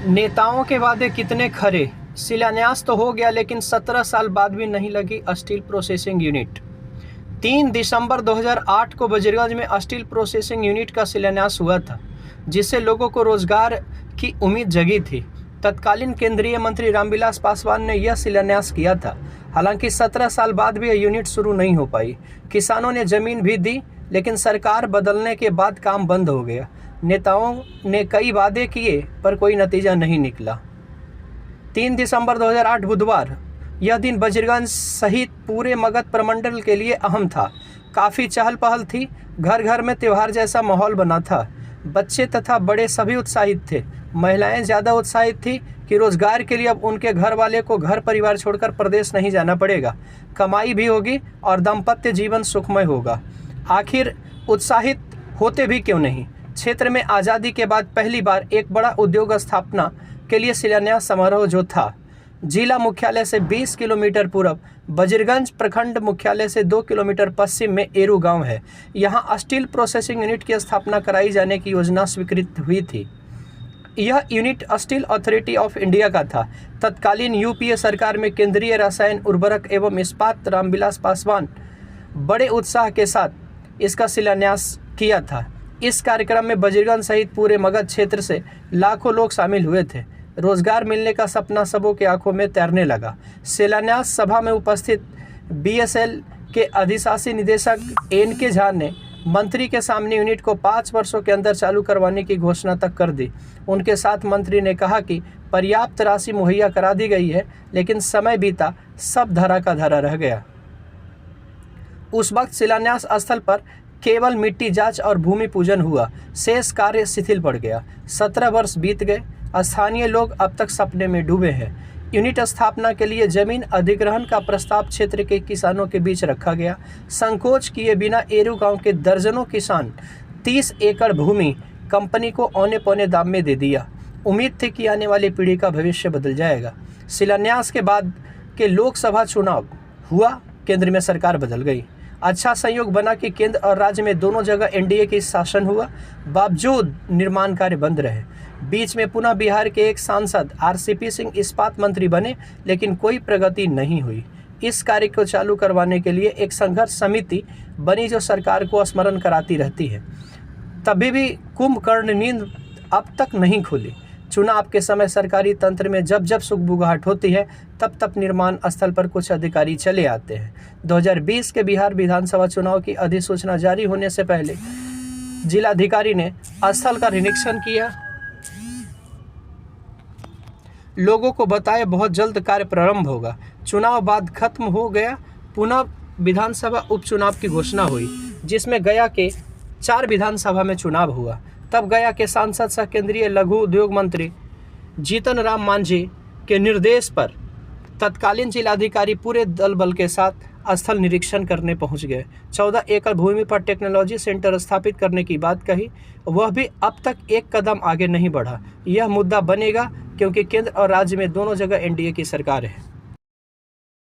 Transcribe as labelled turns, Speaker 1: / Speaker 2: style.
Speaker 1: नेताओं के वादे कितने खरे। शिलान्यास तो हो गया लेकिन 17 साल बाद भी नहीं लगी स्टील प्रोसेसिंग यूनिट। 3 दिसंबर 2008 को बजरगंज में स्टील प्रोसेसिंग यूनिट का शिलान्यास हुआ था, जिससे लोगों को रोजगार की उम्मीद जगी थी। तत्कालीन केंद्रीय मंत्री रामविलास पासवान ने यह शिलान्यास किया था। हालांकि 17 साल बाद भी यह यूनिट शुरू नहीं हो पाई। किसानों ने जमीन भी दी, लेकिन सरकार बदलने के बाद काम बंद हो गया। नेताओं ने कई वादे किए पर कोई नतीजा नहीं निकला। 3 दिसंबर 2008 बुधवार, यह दिन बजरगंज सहित पूरे मगध प्रमंडल के लिए अहम था। काफ़ी चहल पहल थी, घर घर में त्यौहार जैसा माहौल बना था। बच्चे तथा बड़े सभी उत्साहित थे। महिलाएं ज़्यादा उत्साहित थी कि रोजगार के लिए अब उनके घर वाले को घर परिवार छोड़कर प्रदेश नहीं जाना पड़ेगा, कमाई भी होगी और दाम्पत्य जीवन सुखमय होगा। आखिर उत्साहित होते भी क्यों नहीं। क्षेत्र में आज़ादी के बाद पहली बार एक बड़ा उद्योग स्थापना के लिए शिलान्यास समारोह जो था। जिला मुख्यालय से 20 किलोमीटर पूर्व, बजरगंज प्रखंड मुख्यालय से 2 किलोमीटर पश्चिम में एरू गांव है। यहां स्टील प्रोसेसिंग यूनिट की स्थापना कराई जाने की योजना स्वीकृत हुई थी। यह unit steel authority of India का था। तत्कालीन यूपीए सरकार में केंद्रीय रसायन उर्वरक एवं इस्पात रामविलास पासवान बड़े उत्साह के साथ इसका शिलान्यास किया था। इस कार्यक्रम में बजरगंज सहित पूरे मगध क्षेत्र से लाखों लोग शामिल हुए थे। रोजगार मिलने का सपना सबों के आंखों में तैरने लगा। शिलान्यास सभा में उपस्थित बीएसएल के अधिशासी निदेशक एन.के. झा ने मंत्री के सामने यूनिट को 5 वर्षों के अंदर चालू करवाने की घोषणा तक कर दी। उनके साथ मंत्री ने कहा कि पर्याप्त राशि मुहैया करा दी गई है, लेकिन समय बीता, सब धरा का धरा रह गया। उस वक्त शिलान्यास स्थल पर केवल मिट्टी जांच और भूमि पूजन हुआ, शेष कार्य शिथिल पड़ गया। 17 वर्ष बीत गए, स्थानीय लोग अब तक सपने में डूबे हैं। यूनिट स्थापना के लिए जमीन अधिग्रहण का प्रस्ताव क्षेत्र के किसानों के बीच रखा गया। संकोच किए बिना एरू गांव के दर्जनों किसान 30 एकड़ भूमि कंपनी को औने पौने दाम में दे दिया। उम्मीद थी कि आने वाली पीढ़ी का भविष्य बदल जाएगा। शिलान्यास के बाद के लोकसभा चुनाव हुआ, केंद्र में सरकार बदल गई। अच्छा संयोग बना कि केंद्र और राज्य में दोनों जगह एनडीए की शासन हुआ, बावजूद निर्माण कार्य बंद रहे। बीच में पुनः बिहार के एक सांसद आरसीपी सिंह इस्पात मंत्री बने, लेकिन कोई प्रगति नहीं हुई। इस कार्य को चालू करवाने के लिए एक संघर्ष समिति बनी जो सरकार को स्मरण कराती रहती है। तभी भी कुंभकर्ण नींद अब तक नहीं खुली। चुनाव के समय सरकारी तंत्र में जब जब सुगबुगाहट होती है, तब तब निर्माण स्थल पर कुछ अधिकारी चले आते हैं। 2020 के बिहार विधानसभा चुनाव की अधिसूचना जारी होने से पहले जिलाधिकारी ने स्थल का निरीक्षण किया, लोगों को बताया बहुत जल्द कार्य प्रारंभ होगा। चुनाव बाद खत्म हो गया, पुनः विधानसभा उपचुनाव की घोषणा हुई, जिसमें गया के 4 विधानसभा में चुनाव हुआ। तब गया के सांसद सह केंद्रीय लघु उद्योग मंत्री जीतन राम मांझी के निर्देश पर तत्कालीन जिलाधिकारी पूरे दल बल के साथ स्थल निरीक्षण करने पहुंच गए। 14 एकड़ भूमि पर टेक्नोलॉजी सेंटर स्थापित करने की बात कही, वह भी अब तक एक कदम आगे नहीं बढ़ा। यह मुद्दा बनेगा क्योंकि केंद्र और राज्य में दोनों जगह एनडीए की सरकार है।